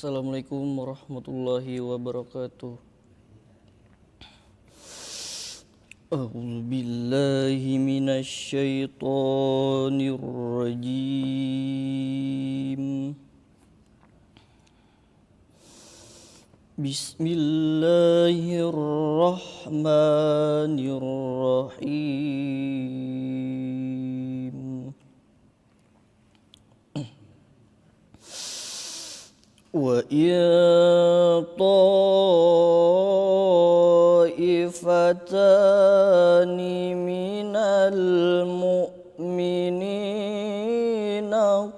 Assalamualaikum warahmatullahi wabarakatuh. A'udzu billahi minasy syaithanir rajim. Bismillahirrahmanirrahim. Wa in ta'ifatani minal mu'minina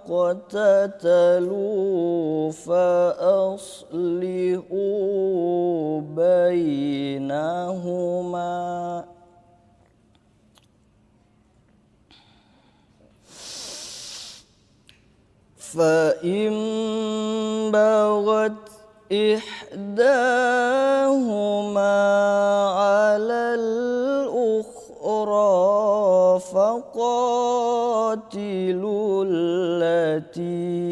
qatatalu fa aslihu bainahuma فإن بغت إحداهما على الأخرى فقاتلوا التي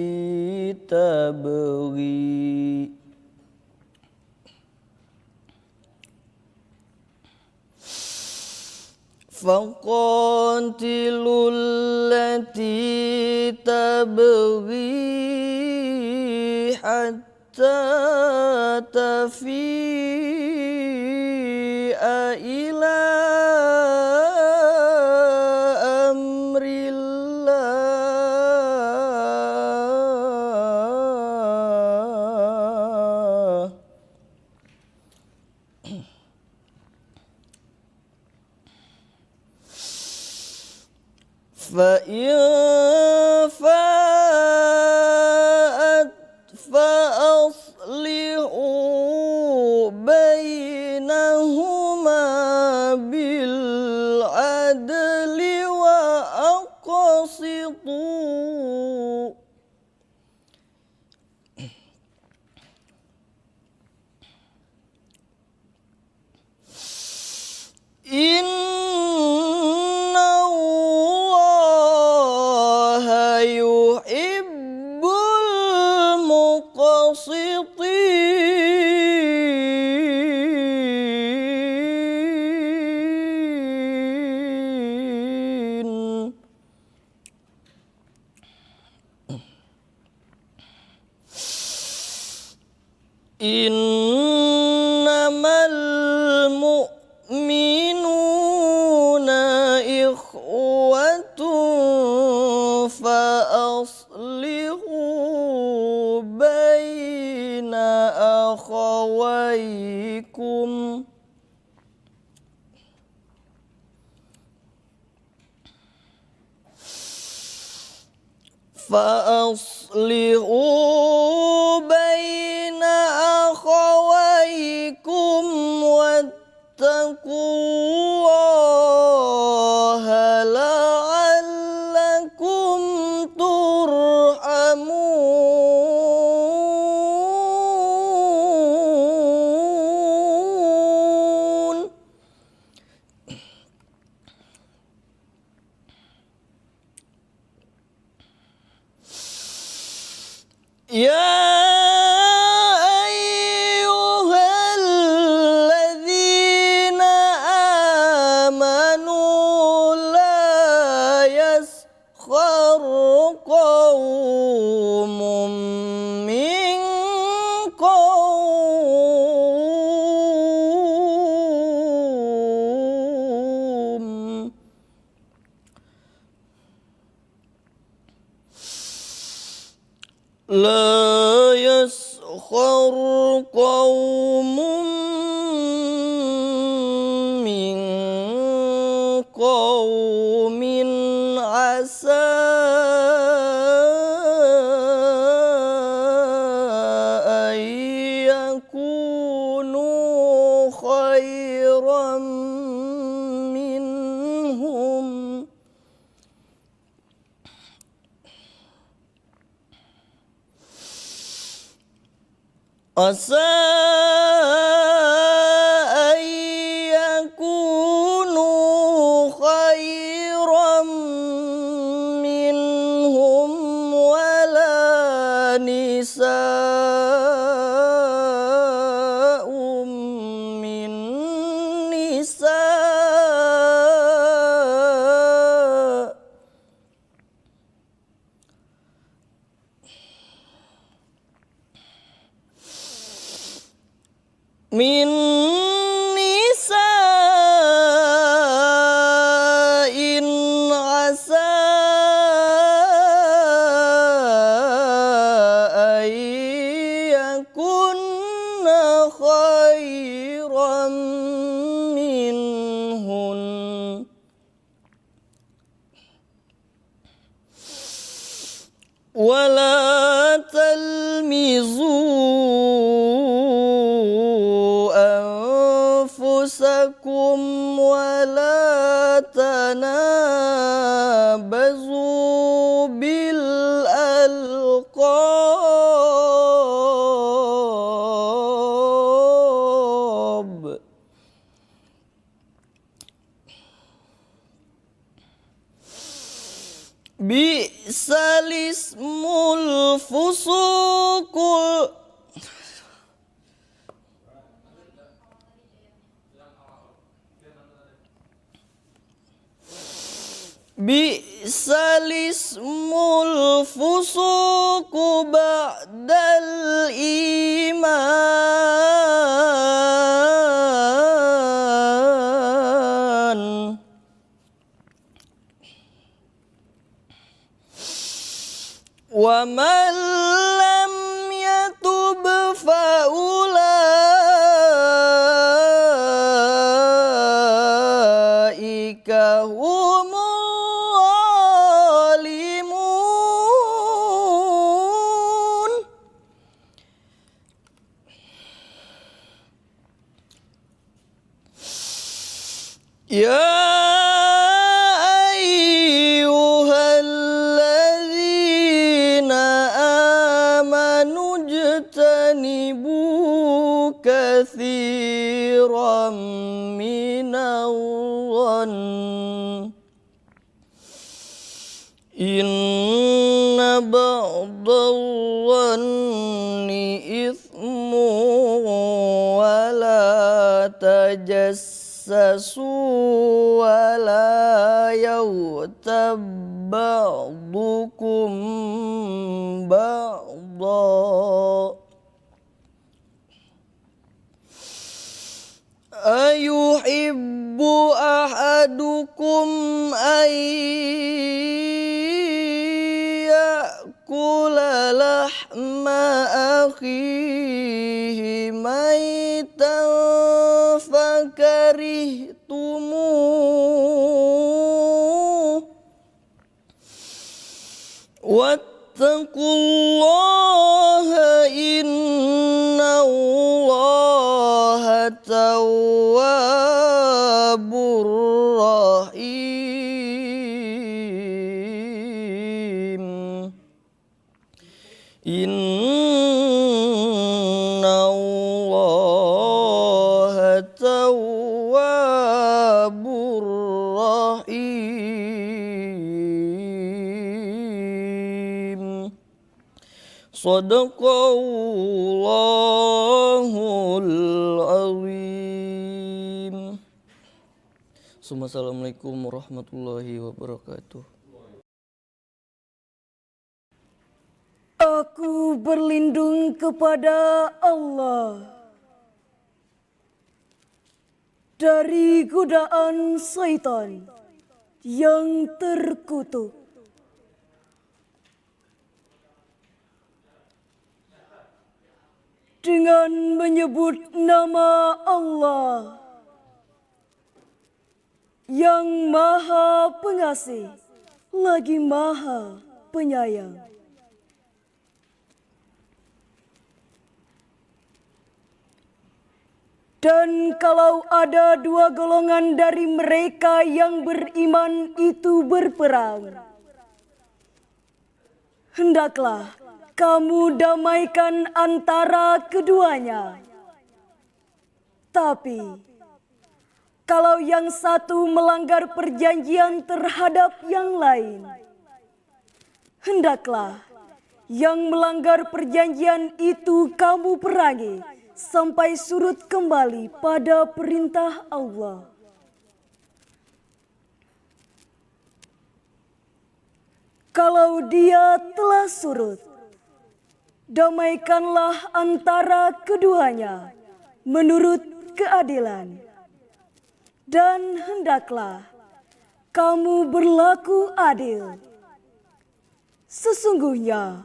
تبغي حتى تفيء إلى أمر الله فإن فاءت فأصلحوا بينهما بالعدل وأقسطوا إن الله يحب المقسطين إنما المؤمنون إخوة فأصلحوا بين أخويكم واتقوا الله لعلكم ترحمون يا أيها الذين آمنوا لا يسخر قوم من قوم لا يسخر قوم من قوم عسى أن يكونوا خيرا منهم عسى أن يكونوا خيرا منهم ولا نساء منهن ولا تلمزوا أنفسكم ولا تنابزوا بالألقاب بئس الاسم الفسوق بئس الاسم الفسوق بعد الإيمان ومن لم يتب فأولئك هم الظالمون. يا اجتنبوا كثيرا من الظن إن بعض الظن إثم ولا تجسسوا ولا يغتب بعضكم بعضا أيحب أحدكم أن يأكل لحم أخيه ميتا فكرهتموه واتقوا الله إن الله تواب رحيم إن الله تواب رحيم. Sadaqallahul azim. Assalamualaikum warahmatullahi wabarakatuh. Aku berlindung kepada Allah dari godaan syaitan yang terkutuk. Dengan menyebut nama Allah yang Maha Pengasih lagi Maha Penyayang. Dan kalau ada dua golongan dari mereka yang beriman itu berperang, hendaklah kamu damaikan antara keduanya. Tapi kalau yang satu melanggar perjanjian terhadap yang lain, hendaklah yang melanggar perjanjian itu kamu perangi sampai surut kembali pada perintah Allah. Kalau dia telah surut, damaikanlah antara keduanya menurut keadilan. Dan hendaklah kamu berlaku adil. Sesungguhnya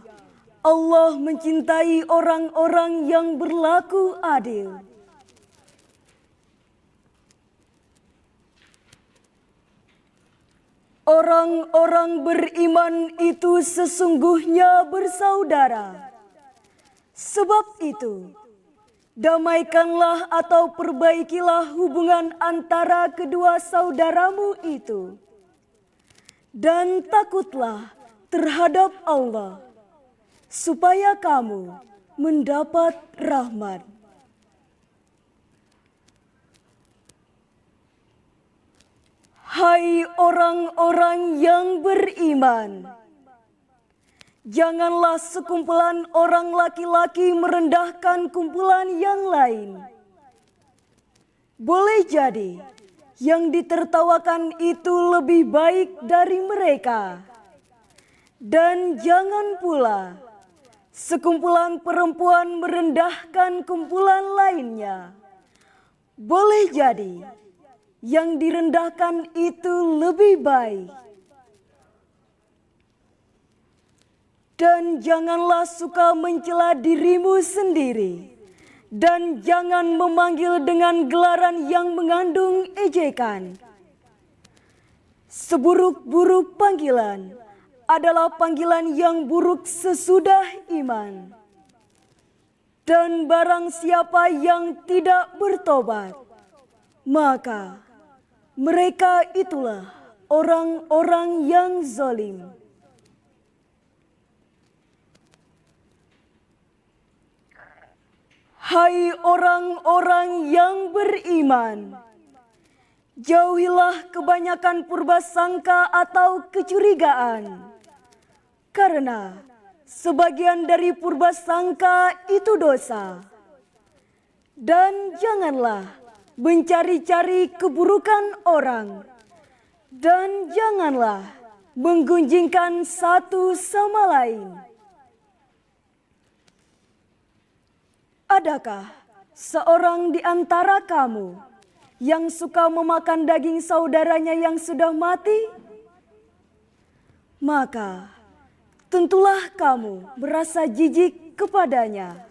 Allah mencintai orang-orang yang berlaku adil. orang-orang beriman itu sesungguhnya bersaudara. Sebab itu, damaikanlah atau perbaikilah hubungan antara kedua saudaramu itu. Dan takutlah terhadap Allah, supaya kamu mendapat rahmat. Hai orang-orang yang beriman, janganlah sekumpulan orang laki-laki merendahkan kumpulan yang lain. Boleh jadi yang ditertawakan itu lebih baik dari mereka. Dan jangan pula sekumpulan perempuan merendahkan kumpulan lainnya. Boleh jadi yang direndahkan itu lebih baik. Dan janganlah suka mencela dirimu sendiri. Dan jangan memanggil dengan gelaran yang mengandung ejekan. Seburuk-buruk panggilan adalah panggilan yang buruk sesudah iman. Dan barang siapa yang tidak bertobat, maka mereka itulah orang-orang yang zalim. Hai orang-orang yang beriman, jauhilah kebanyakan purbasangka atau kecurigaan. Karena sebagian dari purbasangka itu dosa. Dan janganlah mencari-cari keburukan orang. Dan janganlah menggunjingkan satu sama lain. Adakah seorang di antara kamu yang suka memakan daging saudaranya yang sudah mati? Maka tentulah kamu merasa jijik kepadanya.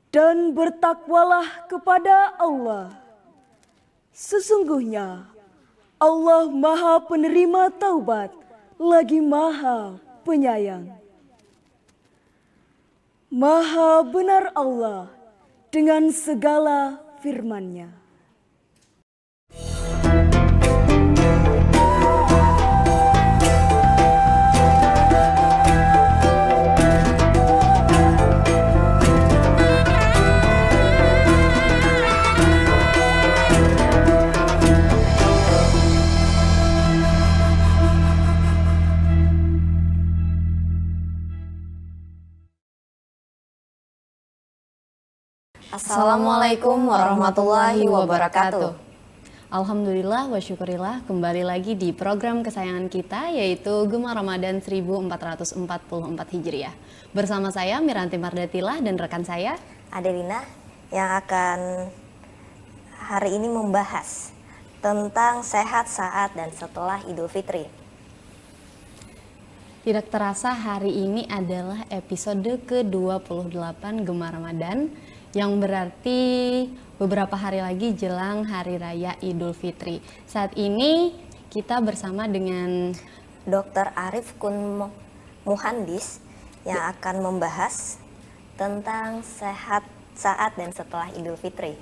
Dan bertakwalah kepada Allah. Sesungguhnya Allah Maha Penerima Taubat, lagi Maha Penyayang. Maha benar Allah dengan segala firman-Nya. Assalamualaikum warahmatullahi wabarakatuh. Alhamdulillah wa syukurillah, kembali lagi di program kesayangan kita, yaitu Gema Ramadan 1444 Hijriah. Bersama saya Miranti Mardatilah dan rekan saya Adelina, yang akan hari ini membahas tentang sehat saat dan setelah Idul Fitri. Tidak terasa hari ini adalah episode ke-28 Gema Ramadan, yang berarti beberapa hari lagi jelang Hari Raya Idul Fitri. Saat ini kita bersama dengan Dr. Arif Kun Muhandis yang akan membahas tentang sehat saat dan setelah Idul Fitri.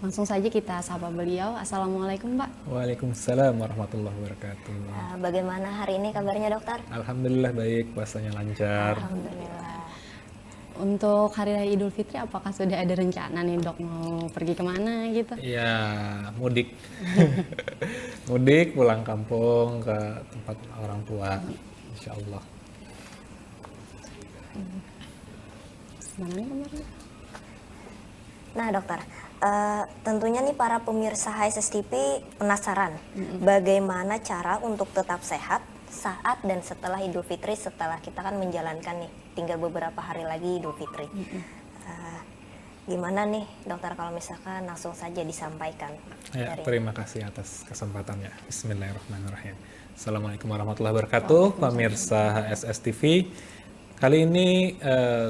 Langsung saja kita sapa beliau. Assalamualaikum Pak. Waalaikumsalam warahmatullahi wabarakatuh. Bagaimana hari ini kabarnya dokter? Alhamdulillah baik, puasanya lancar. Alhamdulillah. Untuk Hari Raya Idul Fitri, apakah sudah ada rencana nih dok mau pergi kemana gitu? Ya, mudik. Mudik, pulang kampung ke tempat orang tua, insya Allah. Mana nih kabarnya? Nah dokter, tentunya nih para pemirsa HSS TV penasaran bagaimana cara untuk tetap sehat saat dan setelah Idul Fitri, setelah kita kan menjalankan nih tinggal beberapa hari lagi Idul Fitri. Gimana nih dokter kalau misalkan langsung saja disampaikan? Ya, terima kasih atas kesempatannya. Bismillahirrahmanirrahim. Assalamualaikum warahmatullahi wabarakatuh, pemirsa HSS TV. Kali ini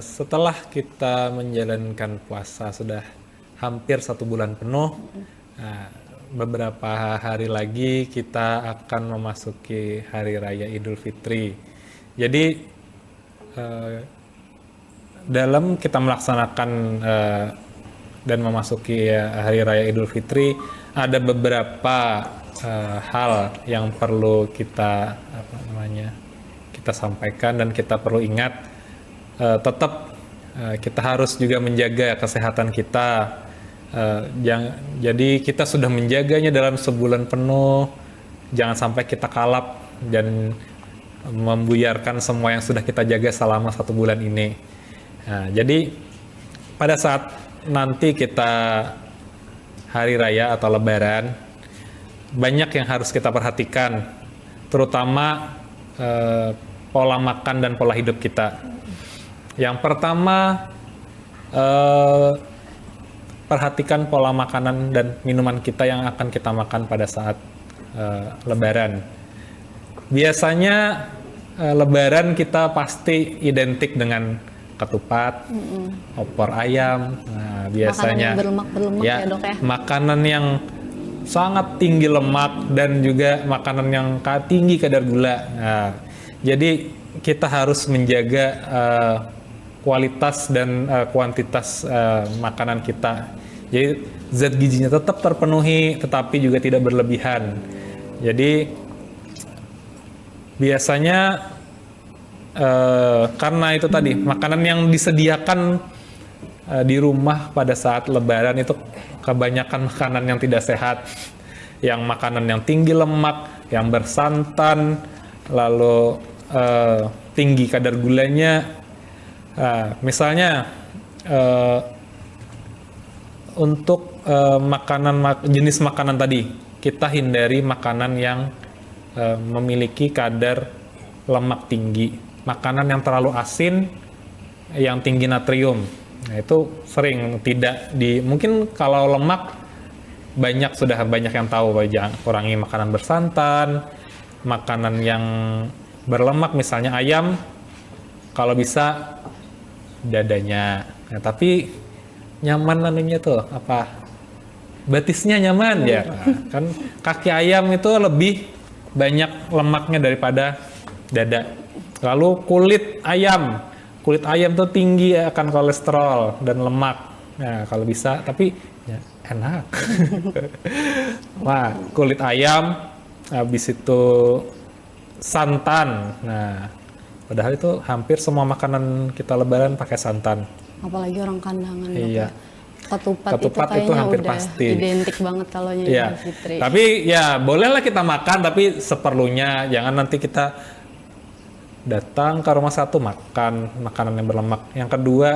setelah kita menjalankan puasa sudah hampir 1 bulan penuh, beberapa hari lagi kita akan memasuki Hari Raya Idul Fitri. Jadi dalam kita melaksanakan dan memasuki Hari Raya Idul Fitri, ada beberapa hal yang perlu kita kita sampaikan dan kita perlu ingat. Tetap kita harus juga menjaga kesehatan kita. Jadi kita sudah menjaganya dalam sebulan penuh, jangan sampai kita kalap dan membuyarkan semua yang sudah kita jaga selama 1 bulan ini. Nah, jadi pada saat nanti kita hari raya atau lebaran, banyak yang harus kita perhatikan, terutama pola makan dan pola hidup kita. Yang pertama, perhatikan pola makanan dan minuman kita yang akan kita makan pada saat lebaran. Biasanya lebaran kita pasti identik dengan ketupat, opor ayam. Nah, biasanya makanan yang berlemak-berlemak ya Dok ya? Makanan yang sangat tinggi lemak dan juga makanan yang tinggi kadar gula. Nah, jadi kita harus menjaga kualitas dan kuantitas makanan kita. Jadi zat gizinya tetap terpenuhi, tetapi juga tidak berlebihan. Jadi biasanya karena itu tadi makanan yang disediakan di rumah pada saat lebaran itu kebanyakan makanan yang tidak sehat, yang makanan yang tinggi lemak, yang bersantan, lalu tinggi kadar gulanya. Misalnya untuk jenis makanan tadi, kita hindari makanan yang memiliki kadar lemak tinggi, makanan yang terlalu asin, yang tinggi natrium. Nah, itu sering mungkin kalau lemak sudah banyak yang tahu, jangan kurangi makanan bersantan, makanan yang berlemak misalnya ayam, kalau bisa dadanya. Nah, tapi nyaman anunya tuh batisnya nyaman ya. Nah, kan kaki ayam itu lebih banyak lemaknya daripada dada. Lalu kulit ayam tuh tinggi akan kolesterol dan lemak. Nah, kalau bisa, tapi ya, enak. Wah, kulit ayam, habis itu santan. Nah, padahal itu hampir semua makanan kita lebaran pakai santan. Apalagi orang kandangan. Iya. Ketupat itu Ketupat kayaknya itu hampir udah pasti identik banget kalau Iya. Idul Fitri. Tapi ya bolehlah kita makan, tapi seperlunya. Jangan nanti kita datang ke rumah satu makan makanan yang berlemak. Yang kedua,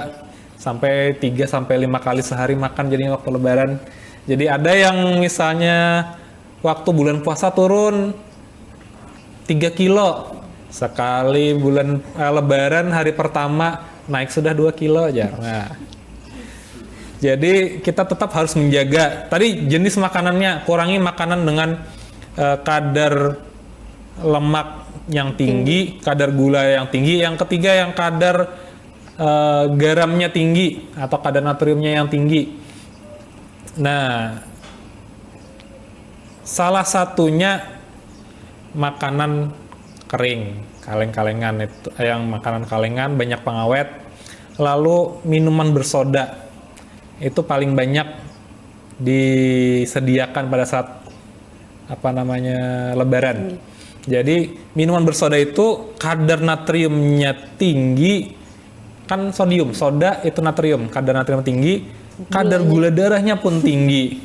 sampai 3-5 kali sehari makan jadi waktu lebaran. Jadi ada yang misalnya waktu bulan puasa turun 3 kilo. Sekali bulan lebaran hari pertama naik sudah 2 kilo aja. Nah, jadi kita tetap harus menjaga tadi jenis makanannya, kurangi makanan dengan kadar lemak yang tinggi, kadar gula yang tinggi. Yang ketiga yang kadar garamnya tinggi atau kadar natriumnya yang tinggi. Nah, salah satunya makanan kering, kaleng-kalengan itu, yang makanan kalengan banyak pengawet, lalu minuman bersoda itu paling banyak disediakan pada saat lebaran. Jadi minuman bersoda itu kadar natriumnya tinggi, kan sodium, soda itu natrium, kadar natrium tinggi, kadar gula darahnya pun tinggi.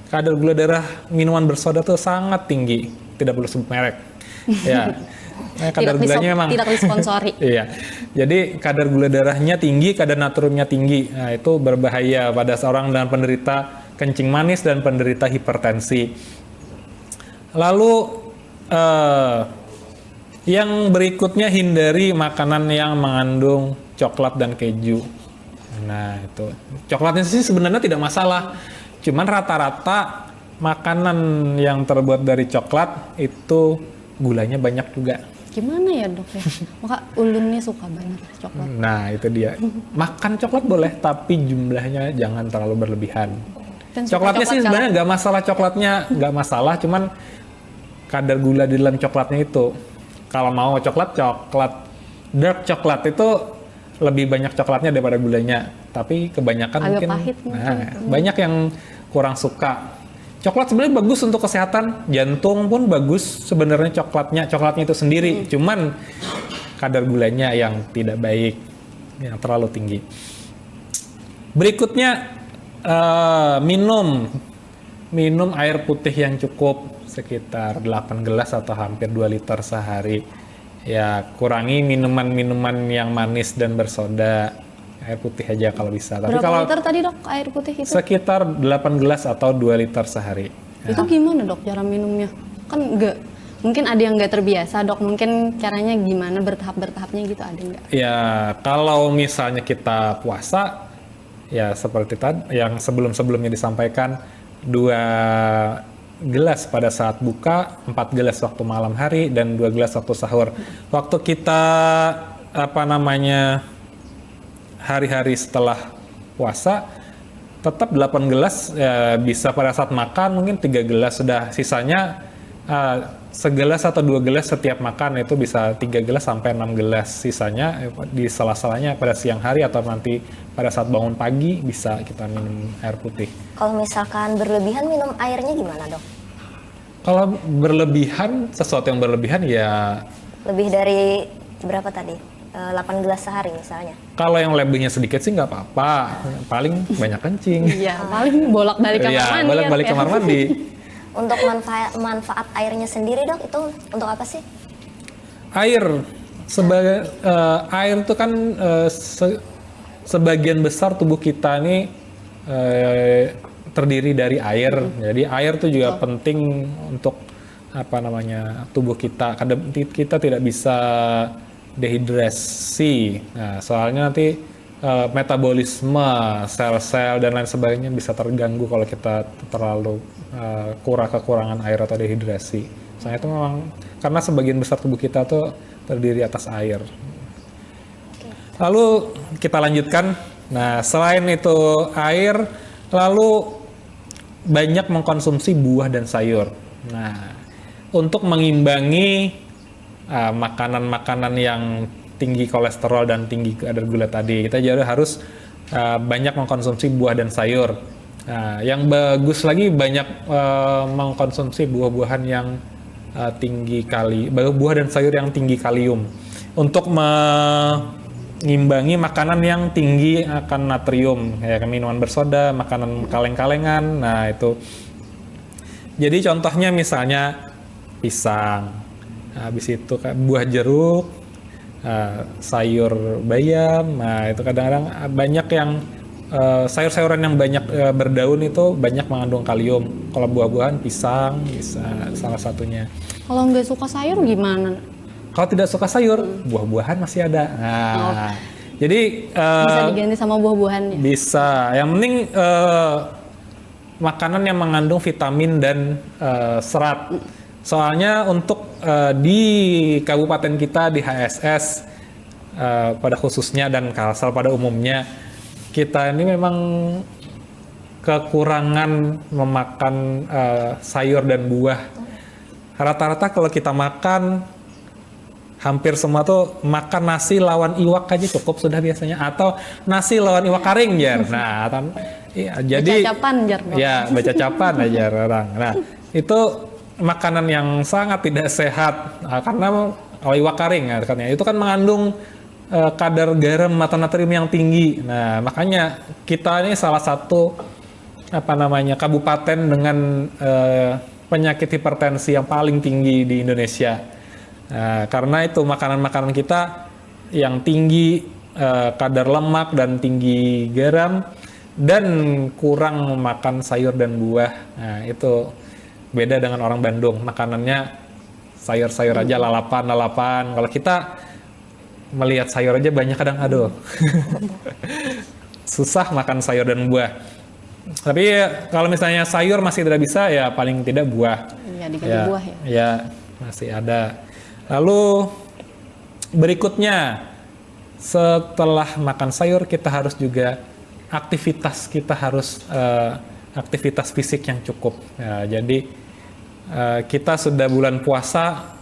Kadar gula darah minuman bersoda tuh sangat tinggi, tidak perlu sebut merek. Ya. Nah, kadar gulanya memang tidak disponsori. Iya. Jadi kadar gula darahnya tinggi, kadar natriumnya tinggi. Nah, itu berbahaya pada seorang dengan penderita kencing manis dan penderita hipertensi. Lalu yang berikutnya, hindari makanan yang mengandung coklat dan keju. Nah, itu. Coklatnya sih sebenarnya tidak masalah. Cuman rata-rata makanan yang terbuat dari coklat itu gulanya banyak juga. Gimana ya Dok ya? Maka ulun nih suka banget coklat. Nah, itu dia. Makan coklat boleh, tapi jumlahnya jangan terlalu berlebihan. Kan suka Coklatnya sih coklat sebenarnya nggak masalah, coklatnya nggak masalah, cuman kadar gula di dalam coklatnya itu. Kalau mau coklat dark coklat itu lebih banyak coklatnya daripada gulanya, tapi kebanyakan Agak mungkin pahit mungkin. banyak yang kurang suka. Coklat sebenarnya bagus untuk kesehatan, jantung pun bagus sebenarnya coklatnya itu sendiri, cuman kadar gulanya yang tidak baik, yang terlalu tinggi. Berikutnya minum air putih yang cukup sekitar 8 gelas atau hampir 2 liter sehari. Ya, kurangi minuman-minuman yang manis dan bersoda. Air putih aja kalau bisa. Tapi Berapa kalau liter tadi dok air putih itu? sekitar 8 gelas atau 2 liter sehari. Itu gimana dok cara minumnya? Kan enggak, mungkin ada yang nggak terbiasa dok, mungkin caranya gimana bertahap-bertahapnya gitu, ada nggak? Ya, kalau misalnya kita puasa, ya seperti tadi yang sebelum-sebelumnya disampaikan, 2 gelas pada saat buka, 4 gelas waktu malam hari, dan 2 gelas waktu sahur. Waktu kita hari-hari setelah puasa, tetap 8 gelas ya, bisa pada saat makan mungkin 3 gelas sudah, sisanya segelas atau 2 gelas setiap makan, itu bisa 3 gelas sampai 6 gelas, sisanya di sela-selanya pada siang hari atau nanti pada saat bangun pagi bisa kita minum air putih. Kalau misalkan berlebihan minum airnya gimana dok? Kalau berlebihan, sesuatu yang berlebihan ya Lebih dari berapa tadi? 8 gelas sehari misalnya. kalau yang lebihnya sedikit sih nggak apa-apa, paling banyak kencing. Iya, paling bolak-balik kamar Ya, mandi. bolak-balik ya. kamar mandi. Untuk manfaat airnya sendiri dok, itu untuk apa sih? Air air itu kan sebagian besar tubuh kita ini terdiri dari air. Jadi air itu juga penting untuk tubuh kita. Kadang kita tidak bisa dehidrasi. Nah, soalnya nanti metabolisme sel-sel dan lain sebagainya bisa terganggu kalau kita terlalu kekurangan air atau dehidrasi. Soalnya itu memang karena sebagian besar tubuh kita tuh terdiri atas air. Lalu kita lanjutkan. Nah, selain itu air, lalu banyak mengkonsumsi buah dan sayur. Nah, untuk mengimbangi makanan-makanan yang tinggi kolesterol dan tinggi kadar gula tadi, kita juga harus banyak mengkonsumsi buah dan sayur. Nah, yang bagus lagi banyak mengkonsumsi buah-buahan yang buah dan sayur yang tinggi kalium untuk mengimbangi makanan yang tinggi akan natrium, kayak minuman bersoda, makanan kaleng-kalengan. Nah, itu. Jadi contohnya misalnya pisang, habis itu buah jeruk, sayur bayam. Nah, itu kadang-kadang banyak yang sayur-sayuran yang banyak berdaun itu banyak mengandung kalium. Kalau buah-buahan, pisang bisa salah satunya. Kalau nggak suka sayur gimana? Kalau tidak suka sayur, buah-buahan masih ada. Nah, jadi Bisa diganti sama buah-buahannya? bisa. Yang penting makanan yang mengandung vitamin dan serat. Soalnya untuk di kabupaten kita, di HSS pada khususnya dan Kalsel pada umumnya, kita ini memang kekurangan memakan sayur dan buah. Rata-rata kalau kita makan, hampir semua tuh makan nasi lawan iwak aja cukup sudah biasanya, atau nasi lawan iwak karing, Jar. Nah, jadi Bacacapan, Jar. Ya, bacacapan aja orang. Nah, itu makanan yang sangat tidak sehat karena iwak karing ya, karena itu kan mengandung kadar garam atau natrium yang tinggi. Nah, makanya kita ini salah satu kabupaten dengan penyakit hipertensi yang paling tinggi di Indonesia. Nah, karena itu makanan-makanan kita yang tinggi kadar lemak dan tinggi garam dan kurang makan sayur dan buah. Nah, itu beda dengan orang Bandung, makanannya sayur-sayur aja, lalapan. Kalau kita melihat sayur aja banyak, kadang aduh susah makan sayur dan buah. Tapi kalau misalnya sayur masih tidak bisa, ya paling tidak buah. Ya, diganti buah ya. Ya, masih ada. Lalu berikutnya, setelah makan sayur kita harus juga aktivitas kita harus aktivitas fisik yang cukup. Ya, jadi kita sudah bulan puasa,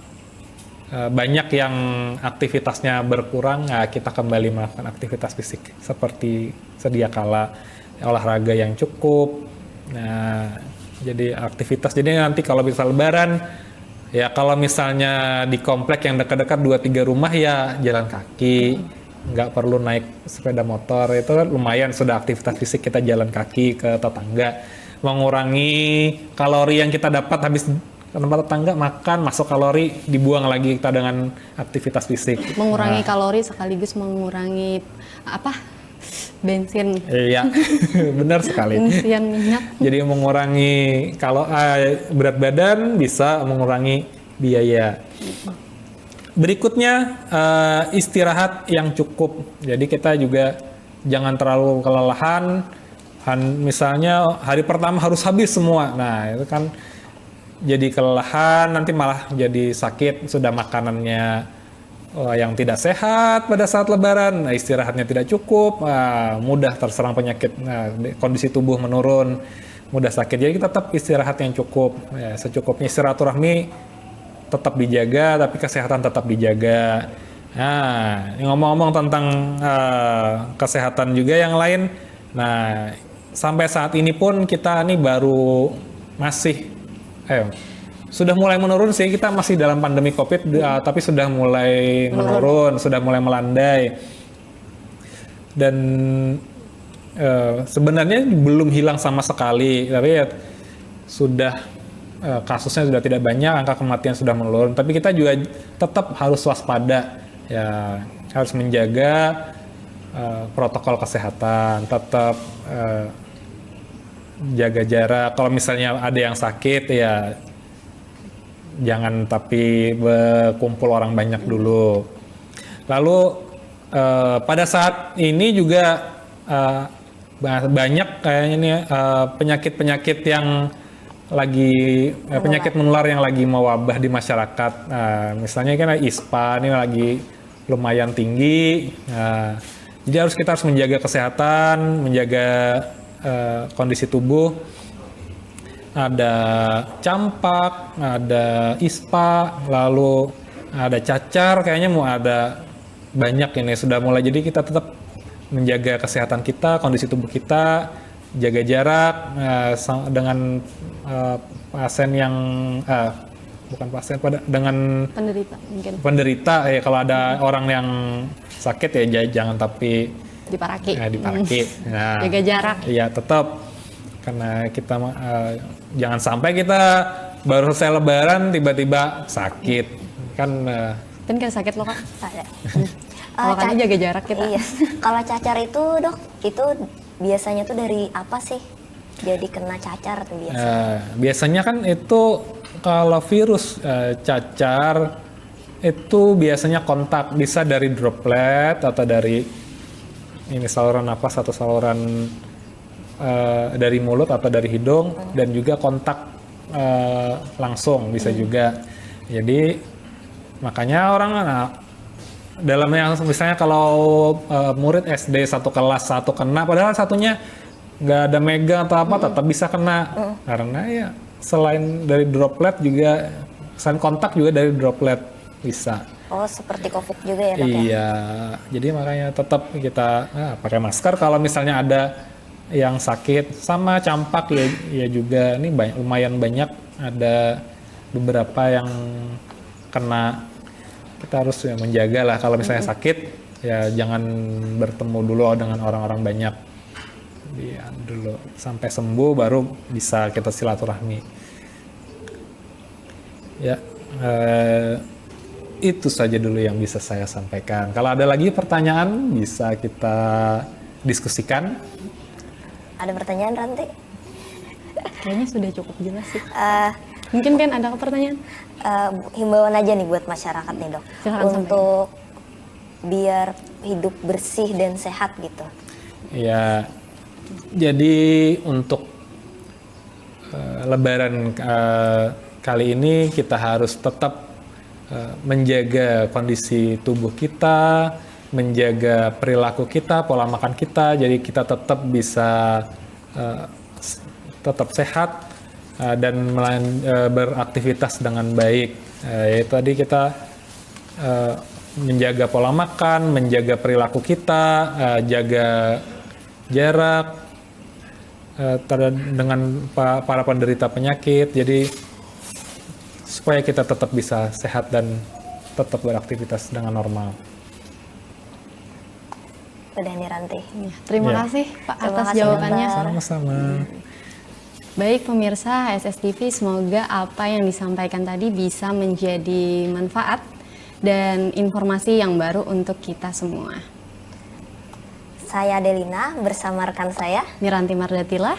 banyak yang aktivitasnya berkurang, kita kembali melakukan aktivitas fisik seperti sedia kala, olahraga yang cukup. Nah, jadi aktivitas. Jadi nanti kalau bisa Lebaran, ya kalau misalnya di komplek yang dekat-dekat 2-3 rumah ya jalan kaki, nggak perlu naik sepeda motor, itu kan lumayan sudah aktivitas fisik, kita jalan kaki ke tetangga, mengurangi kalori yang kita dapat habis ke tempat tetangga, makan, masuk kalori, dibuang lagi kita dengan aktivitas fisik. Mengurangi kalori sekaligus mengurangi bensin. Iya, benar sekali. Bensin minyak. Jadi mengurangi kalau berat badan, bisa mengurangi biaya. Berikutnya istirahat yang cukup. Jadi kita juga jangan terlalu kelelahan. Misalnya hari pertama harus habis semua. Nah itu kan jadi kelelahan, nanti malah jadi sakit. Sudah makanannya yang tidak sehat pada saat Lebaran, istirahatnya tidak cukup, mudah terserang penyakit, kondisi tubuh menurun, mudah sakit. Jadi kita tetap istirahat yang cukup, ya, secukupnya. Silaturahmi tetap dijaga, tapi kesehatan tetap dijaga. Nah, ngomong-ngomong tentang kesehatan juga yang lain, nah sampai saat ini pun kita nih baru sudah mulai menurun sih, kita masih dalam pandemi COVID, tapi sudah mulai menurun, sudah mulai melandai. Dan sebenarnya belum hilang sama sekali, tapi ya sudah kasusnya sudah tidak banyak, angka kematian sudah menurun. Tapi kita juga tetap harus waspada, ya harus menjaga protokol kesehatan, tetap jaga jarak. Kalau misalnya ada yang sakit ya jangan tapi berkumpul orang banyak dulu. Lalu pada saat ini juga banyak kayaknya nih penyakit-penyakit yang lagi penyakit menular yang lagi mewabah di masyarakat. Misalnya kan ISPA ini lagi lumayan tinggi. Jadi kita harus menjaga kesehatan, menjaga kondisi tubuh. Ada campak, ada ISPA, lalu ada cacar, kayaknya mau ada banyak ini sudah mulai. Jadi kita tetap menjaga kesehatan kita, kondisi tubuh kita, jaga jarak dengan pasien yang bukan pasien, dengan Penderita mungkin. penderita. Ya kalau ada orang yang sakit ya jangan tapi Diparaki. Nah, Jaga jarak. Iya tetap, karena kita jangan sampai kita baru selesai Lebaran tiba-tiba sakit kan. Kan sakit loh Kak. Ada. Makanya jaga jarak kita. Iya. Kalau cacar itu Dok, itu biasanya tuh dari apa sih? Jadi kena cacar tuh biasanya. Biasanya kan itu kalau virus cacar itu biasanya kontak, bisa dari droplet atau dari ini saluran napas atau saluran dari mulut atau dari hidung, dan juga kontak langsung bisa juga. Jadi makanya orang dalam yang misalnya kalau murid SD satu kelas satu kena, padahal satunya nggak ada megang atau apa, tetap bisa kena. Karena ya selain dari droplet juga, selain kontak juga dari droplet bisa. Oh, seperti COVID juga ya Dok? Iya, jadi makanya tetap kita pakai masker kalau misalnya ada yang sakit. Sama campak ya juga, ini lumayan banyak, ada beberapa yang kena. Kita harus ya menjaga lah, kalau misalnya sakit ya jangan bertemu dulu dengan orang-orang banyak. Ya, dulu sampai sembuh baru bisa kita silaturahmi. Ya, itu saja dulu yang bisa saya sampaikan. Kalau ada lagi pertanyaan bisa kita diskusikan. Ada pertanyaan Ranti? Kayaknya sudah cukup jelas sih. Mungkin kan ada pertanyaan? Himbauan aja nih buat masyarakat nih Dok, Silakan untuk biar hidup bersih dan sehat gitu. Ya, jadi untuk Lebaran kali ini kita harus tetap menjaga kondisi tubuh kita, menjaga perilaku kita, pola makan kita, jadi kita tetap bisa tetap sehat dan beraktivitas dengan baik. Yaitu tadi kita menjaga pola makan, menjaga perilaku kita, jaga jarak dengan para penderita penyakit. Jadi supaya kita tetap bisa sehat dan tetap beraktivitas dengan normal. Udah nih Ranti. Ya, terima Ya. kasih Pak Terima atas kasih, jawabannya. dokter. Sama-sama. Baik pemirsa HSS TV, semoga apa yang disampaikan tadi bisa menjadi manfaat dan informasi yang baru untuk kita semua. Saya Adelina bersama rekan saya. Miranti Mardatila,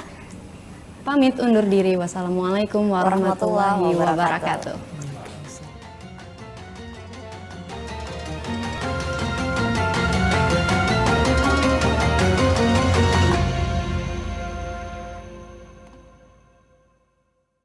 pamit undur diri. Wassalamualaikum warahmatullahi Warahmatullahi wabarakatuh. wabarakatuh.